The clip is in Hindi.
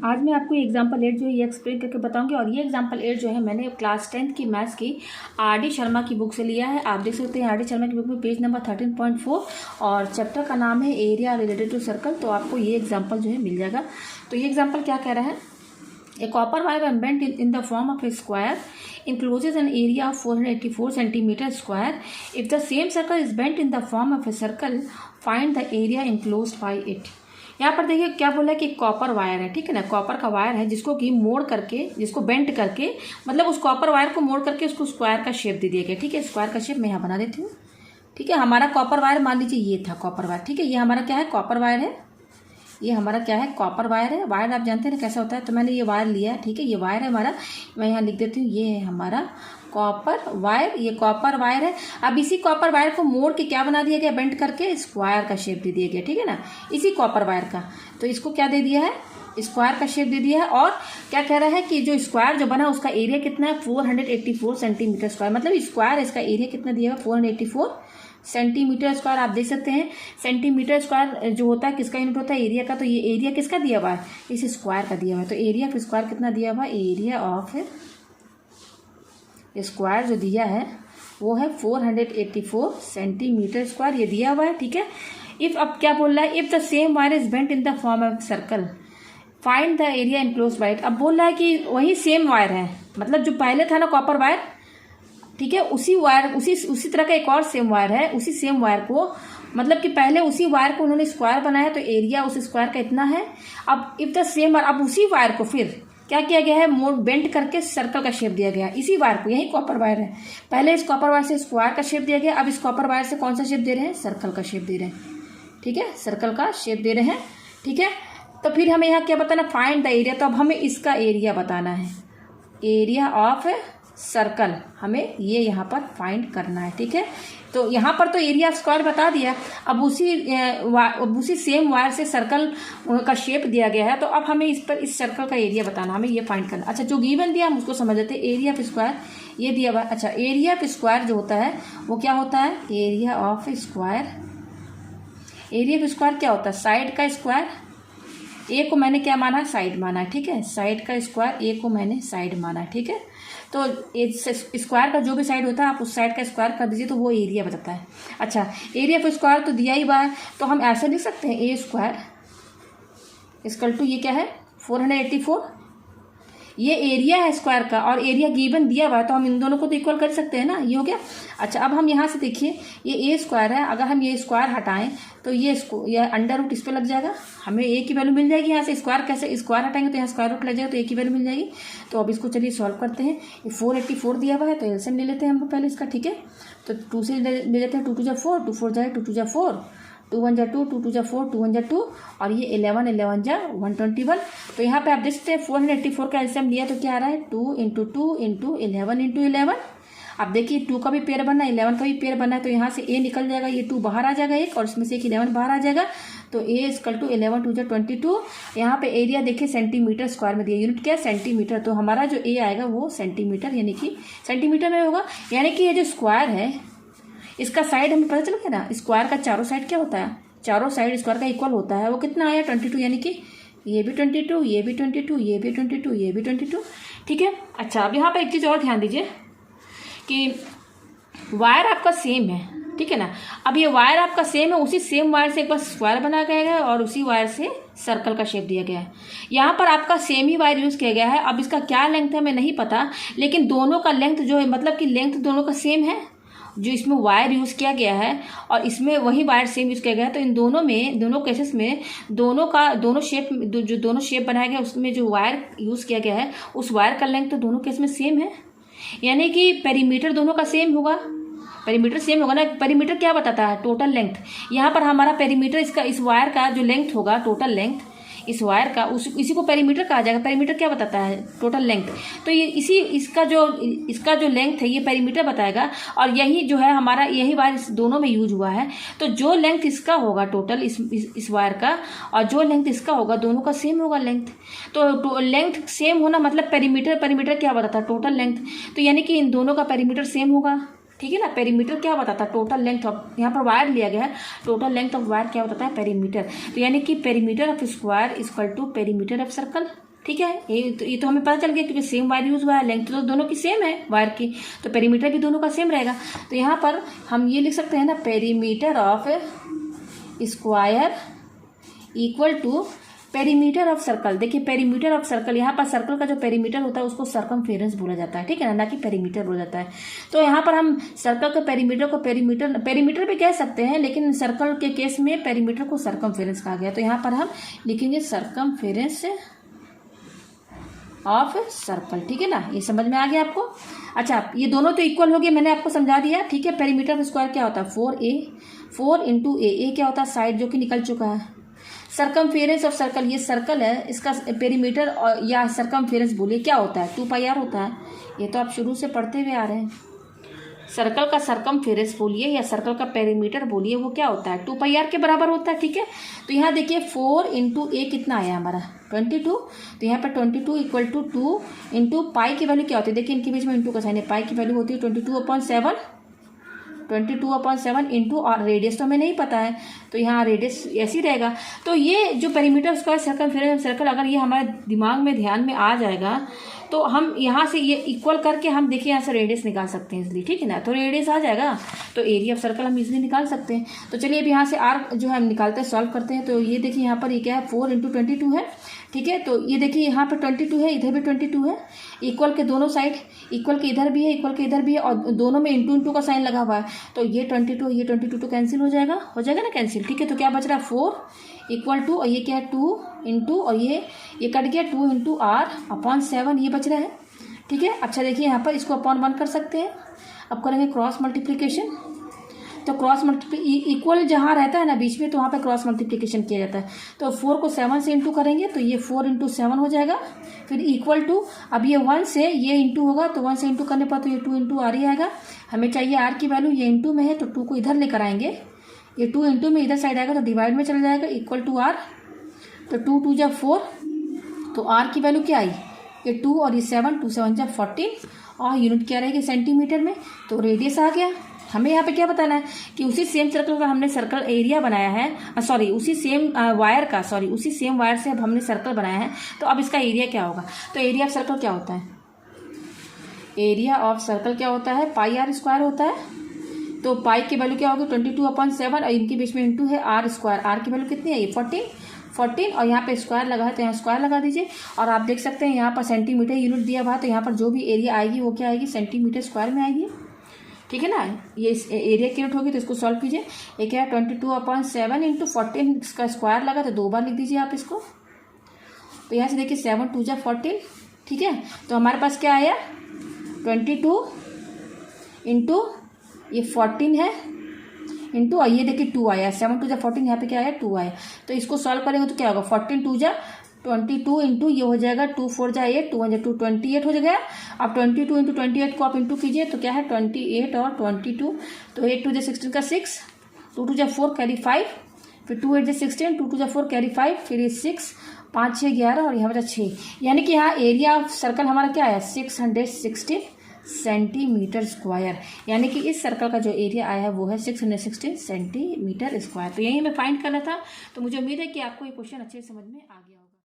आज मैं आपको एग्जाम्पल 8 जो है ये एक्सप्लेन करके बताऊंगी। और ये एग्जाम्पल 8 जो है मैंने क्लास 10th की मैथ्स की आर.डी. शर्मा की बुक से लिया है। आप देख सकते हैं आर.डी. शर्मा की बुक में पेज नंबर 13.4 और चैप्टर का नाम है एरिया रिलेटेड टू सर्कल। तो आपको ये एग्जाम्पल जो है मिल जाएगा। तो ये एग्जाम्पल क्या कह रहा है, a copper wire bent in the form of a square encloses an area of 484 centimeter square. If the same circle is bent in the form of a circle, find the area enclosed by it. यहाँ पर देखिए क्या बोला है कि कॉपर वायर है, ठीक है ना। कॉपर का वायर है जिसको कि मोड़ करके, जिसको बेंट करके, मतलब उस कॉपर वायर को मोड़ करके उसको स्क्वायर का शेप दे दिया गया, ठीक है। स्क्वायर का शेप मैं यहाँ बना देती हूँ, ठीक है। हमारा कॉपर वायर मान लीजिए ये था कॉपर वायर, ठीक है। ये हमारा क्या है, कॉपर वायर है। ये हमारा क्या है, कॉपर वायर है। वायर आप जानते हैं ना कैसा होता है। तो मैंने ये वायर लिया है, ठीक है। ये वायर है हमारा, मैं यहाँ लिख देती हूँ, ये है हमारा कॉपर वायर। ये कॉपर वायर है। अब इसी कॉपर वायर को मोड़ के क्या बना दिया गया, बेंट करके स्क्वायर का शेप दे दिया गया, ठीक है ना। इसी कॉपर वायर का, तो इसको क्या दे दिया है, स्क्वायर का शेप दे दिया है। और क्या कह रहा है कि जो स्क्वायर जो बना उसका एरिया कितना है, 484 सेंटीमीटर स्क्वायर। मतलब स्क्वायर इसका एरिया कितना दिया है, 484 सेंटीमीटर स्क्वायर। आप देख सकते हैं सेंटीमीटर स्क्वायर जो होता है किसका यूनिट होता है, एरिया का। तो ये एरिया किसका दिया हुआ है, इस स्क्वायर का दिया हुआ है। तो एरिया ऑफ स्क्वायर कितना दिया हुआ है, एरिया ऑफ स्क्वायर जो दिया है वो है 484 सेंटीमीटर स्क्वायर, ये दिया हुआ है, ठीक है। इफ अब क्या बोल रहा है, if the same wire is bent in the form of circle find the area enclosed bye it. अब बोल रहा है कि वही सेम वायर है, मतलब जो पहले था ना कॉपर वायर, ठीक है, उसी वायर उसी तरह का एक और सेम वायर है। उसी सेम वायर को, मतलब कि पहले उसी वायर को उन्होंने स्क्वायर बनाया, तो एरिया उस स्क्वायर का इतना है। अब इफ द सेम वायर, अब उसी वायर को फिर क्या किया गया है, मोड़ बेंट करके सर्कल का शेप दिया गया। इसी वायर को, यही कॉपर वायर है, पहले इस कॉपर वायर से स्क्वायर का शेप दिया गया। अब इस कॉपर वायर से कौन सा शेप दे रहे हैं, सर्कल का शेप दे रहे हैं, ठीक है। सर्कल का शेप दे रहे हैं, ठीक है। तो फिर हमें यहाँ क्या बताना, फाइंड द एरिया। तो अब हमें इसका एरिया बताना है, एरिया ऑफ सर्कल हमें ये यहाँ पर फाइंड करना है, ठीक है। तो यहाँ पर तो एरिया ऑफ स्क्वायर बता दिया। अब उसी सेम वायर से सर्कल का शेप दिया गया है। तो अब हमें इस पर इस सर्कल का एरिया बताना, हमें ये फाइंड करना। अच्छा, जो गिवन दिया हम उसको समझ लेते हैं। एरिया ऑफ स्क्वायर ये दिया हुआ है। अच्छा, एरिया ऑफ स्क्वायर जो होता है वो क्या होता है, area of square. Area of square क्या होता है, साइड का स्क्वायर। ए को मैंने क्या माना है, साइड माना है, ठीक है। साइड का स्क्वायर, ए को मैंने साइड माना है, ठीक है। तो स्क्वायर का जो भी साइड होता है आप उस साइड का स्क्वायर कर दीजिए, तो वो एरिया बताता है। अच्छा, एरिया ऑफ स्क्वायर तो दिया ही हुआ है, तो हम ऐसे लिख सकते हैं, ए स्क्वायर इक्वल टू ये क्या है, 484। ये एरिया है स्क्वायर का और एरिया गिवन दिया हुआ है, तो हम इन दोनों को तो इक्वल कर सकते हैं ना, ये हो गया। अच्छा, अब हम यहाँ से देखिए, ये ए स्क्वायर है, अगर हम ये स्क्वायर हटाएं तो ये अंडर रूट इस पर लग जाएगा, हमें ए की वैल्यू मिल जाएगी। यहाँ से स्क्वायर कैसे, स्क्वायर हटाएंगे तो यहाँ स्क्वायर रूट लग जाएगा, तो ए की वैल्यू मिल जाएगी। तो अब इसको चलिए सॉल्व करते हैं। ये 484 दिया हुआ है, तो एलसीएम ले लेते हैं हम पहले इसका, ठीक है। तो 2 से ले लेते हैं, 2 2 जा 4, 2 4 जाए 2 2 जा 4, 2 1 जा 2, 2 2 जा 4, 2 1 जा 2, और ये 11 11 जा 121। तो यहाँ पे आप देख सकते हैं 484 का एलसीएम लिया, तो क्या आ रहा है, 2 इंटू 2 इंटू 11 इंटू 11। अब देखिए 2 का भी पेयर बनना है, 11 का भी पेयर बनना है, तो यहाँ से ए निकल जाएगा, ये 2 बाहर आ जाएगा एक, और इसमें से एक 11 बाहर आ जाएगा। तो ए इक्वल टू 11 2 जा 22। यहाँ पे एरिया देखिए सेंटीमीटर स्क्वायर में दिया, यूनिट क्या है, सेंटीमीटर। तो हमारा जो ए आएगा वो सेंटीमीटर, यानी कि सेंटीमीटर में होगा। यानी कि ये जो स्क्वायर है इसका साइड हमें पता चल गया ना, स्क्वायर का चारों साइड क्या होता है, चारों साइड स्क्वायर का इक्वल होता है। वो कितना आया, 22, यानी कि ये भी 22, ये भी 22, ये भी 22, ये भी 22, ठीक है। अच्छा, अब यहाँ पे एक चीज़ और ध्यान दीजिए कि वायर आपका सेम है, ठीक है ना। अब ये वायर आपका सेम है, उसी सेम वायर से एक बार स्क्वायर बनाया गया है और उसी वायर से सर्कल का शेप दिया गया है। यहाँ पर आपका सेम ही वायर यूज़ किया गया है। अब इसका क्या लेंथ है हमें नहीं पता, लेकिन दोनों का लेंथ जो है, मतलब कि लेंथ दोनों का सेम है। जो इसमें वायर यूज़ किया गया है और इसमें वही वायर सेम यूज़ किया गया है, तो इन दोनों में, दोनों केसेस में दोनों शेप, जो दोनों शेप बनाया गया उसमें जो वायर यूज़ किया गया है उस वायर का लेंथ तो दोनों केस में सेम है। यानी कि पेरीमीटर दोनों का सेम होगा, पेरीमीटर सेम होगा ना। पेरीमीटर क्या बताता है, टोटल लेंथ। यहाँ पर हमारा पेरीमीटर इसका, इस वायर का जो लेंथ होगा, टोटल लेंथ इस वायर का, इसी को पेरीमीटर कहा जाएगा। पेरीमीटर क्या बताता है, टोटल लेंथ। तो ये इसका जो लेंथ है ये पेरीमीटर बताएगा, और यही जो है हमारा, यही वायर दोनों में यूज हुआ है। तो जो लेंथ इसका होगा टोटल इस वायर का, और जो लेंथ इसका होगा, दोनों का सेम होगा लेंथ। तो लेंथ सेम होना मतलब पेरीमीटर क्या बताता है, टोटल लेंथ। तो यानी कि इन दोनों का पेरीमीटर सेम होगा, ठीक है ना। पेरीमीटर क्या बताता है, टोटल लेंथ ऑफ, यहाँ पर वायर लिया गया है, टोटल लेंथ ऑफ वायर क्या बताता है, पेरीमीटर। तो यानी कि perimeter of square equal to perimeter of circle. ठीक है। ये तो हमें पता चल गया क्योंकि सेम वायर यूज हुआ है, लेंथ तो दोनों की सेम है वायर की, तो पेरीमीटर भी दोनों का सेम रहेगा। तो यहाँ पर हम ये लिख सकते हैं ना, perimeter of square equal to perimeter of circle. देखिए पेरीमीटर ऑफ सर्कल, यहाँ पर सर्कल का जो पेरीमीटर होता है उसको सर्कमफेरेंस बोला जाता है, ठीक है ना कि पेरीमीटर बोला जाता है। तो यहाँ पर हम सर्कल के पेरीमीटर को पेरीमीटर भी कह सकते हैं, लेकिन सर्कल के केस में पेरीमीटर को सर्कमफेरेंस कहा गया। तो यहाँ पर हम लिखेंगे सर्कमफेरेंस ऑफ सर्कल, ठीक है ना। ये समझ में आ गया आपको। अच्छा, ये दोनों तो इक्वल हो गए, मैंने आपको समझा दिया, ठीक है। पेरीमीटर ऑफ स्क्वायर क्या होता है, 4 इंटू ए क्या होता है, साइड जो कि निकल चुका है। सर्कमफेरेंस ऑफ सर्कल, ये सर्कल है, इसका पेरीमीटर या सर्कमफेरेंस बोलिए क्या होता है, 2πr होता है। ये तो आप शुरू से पढ़ते हुए आ रहे हैं। सर्कल का सर्कमफेरेंस बोलिए या सर्कल का पेरीमीटर बोलिए, वो क्या होता है, 2πr के बराबर होता है, ठीक है। तो यहाँ देखिए 4 इंटू ए कितना आया हमारा, 22। तो यहाँ पर 22 इक्वल टू 2 इंटू पाई की वैल्यू क्या होती है, देखिए इनके बीच में इंटू का साइन है, पाई की वैल्यू होती है 22/7 इंटू, और रेडियस तो हमें नहीं पता है, तो यहाँ रेडियस ऐसे ही रहेगा। तो ये जो पेरीमीटर स्क्वायर सर्कमफेरेंस सर्कल, अगर ये हमारे दिमाग में ध्यान में आ जाएगा तो हम यहाँ से ये इक्वल करके हम देखिए यहाँ से रेडियस निकाल सकते हैं इसलिए, ठीक है ना। तो रेडियस आ जाएगा तो एरिया ऑफ सर्कल हम इजीली निकाल सकते हैं। तो चलिए अब यहाँ से आर जो है हम निकालते हैं, सॉल्व करते हैं। तो ये देखिए यहाँ पर ये क्या है, 4 इंटू 22 है, ठीक है। तो ये देखिए यहाँ पर 22 है, इधर भी 22 है, इक्वल के दोनों साइड, इक्वल के इधर भी है, इक्वल के इधर भी है, और दोनों में इंटू का साइन लगा हुआ है। तो ये 22 ये 22 तो कैंसिल हो जाएगा ना कैंसिल, ठीक है। तो क्या बच रहा है, 4 इक्वल टू, और ये क्या है 2 इंटू, और ये कट गया 2 इंटू r/7, ये बच रहा है, ठीक है। अच्छा देखिए यहाँ पर इसको अपॉन 1 कर सकते हैं। अब करेंगे क्रॉस मल्टीप्लिकेशन। तो क्रॉस इक्वल जहाँ रहता है ना बीच में, तो वहाँ पे क्रॉस मल्टीप्लिकेशन किया जाता है। तो 4 को 7 से इंटू करेंगे तो ये 4 इंटू 7 हो जाएगा। फिर इक्वल टू, अब ये 1 से ये इंटू होगा, तो 1 से इंटू करने पर तो ये 2 इंटू आर ही आएगा। हमें चाहिए आर की वैल्यू, ये इंटू में है तो 2 को इधर लेकर आएंगे, ये 2 इंटू में इधर साइड आएगा तो डिवाइड में चला जाएगा, इक्वल टू आर। तो 2 2 जा 4, तो आर की वैल्यू क्या आई, ये 2 और ये 7, 2 7 जा 14, और यूनिट क्या रहेगी सेंटीमीटर में। तो रेडियस आ गया। हमें यहाँ पे क्या बताना है कि उसी सेम सर्कल का हमने सर्कल एरिया बनाया है, उसी सेम वायर से अब हमने सर्कल बनाया है। तो अब इसका एरिया क्या होगा, तो एरिया ऑफ सर्कल क्या होता है, एरिया ऑफ सर्कल क्या होता है, πr² होता है। तो पाई की वैल्यू क्या होगी, 22/7, और इनके बीच में इंटू है r², आर की वैल्यू कितनी है, ये 14, और यहाँ पे स्क्वायर लगा है तो यहाँ स्क्वायर लगा दीजिए। और आप देख सकते हैं यहाँ पर सेंटीमीटर यूनिट दिया हुआ है, तो यहाँ पर जो भी एरिया आएगी वो क्या आएगी, सेंटीमीटर स्क्वायर में आएगी, ठीक है ना। ये एरिया की यूनिट होगी, तो इसको सॉल्व कीजिए। ये क्या है, 22/7 इंटू 14, इसका स्क्वायर लगा तो 2 बार लिख दीजिए आप इसको। तो यहाँ से देखिए 7 2 जा 14, ठीक है। तो हमारे पास क्या आया, 22 इंटू ये 14 है, इंटू, और ये देखिए 2 आया, 7 2 जा 14, यहाँ पे क्या आया 2 आया। तो इसको सॉल्व करेंगे तो क्या होगा, 14 2 जा 22 इंटू ये हो जाएगा 2 4 जा 8, 2 1 जा 2, 28 हो जाएगा। अब 22 इंटू 28 को आप इंटू कीजिए तो क्या है 28 और 22, तो 8 2 जा 16 का 6, 2 2 जा 4 कैरी 5, फिर 2 8 जा 16, 2 2 जा 4 कैरी 5, फिर ये 6 5 6 11, और यहाँ बचा 6। यानी कि यहाँ एरिया ऑफ सर्कल हमारा क्या है, 616 सेंटीमीटर स्क्वायर। यानी कि इस सर्कल का जो एरिया आया है वो है 616 सेंटीमीटर स्क्वायर। तो यही हमें फाइंड करना था। तो मुझे उम्मीद है कि आपको ये क्वेश्चन अच्छे से समझ में आ गया होगा।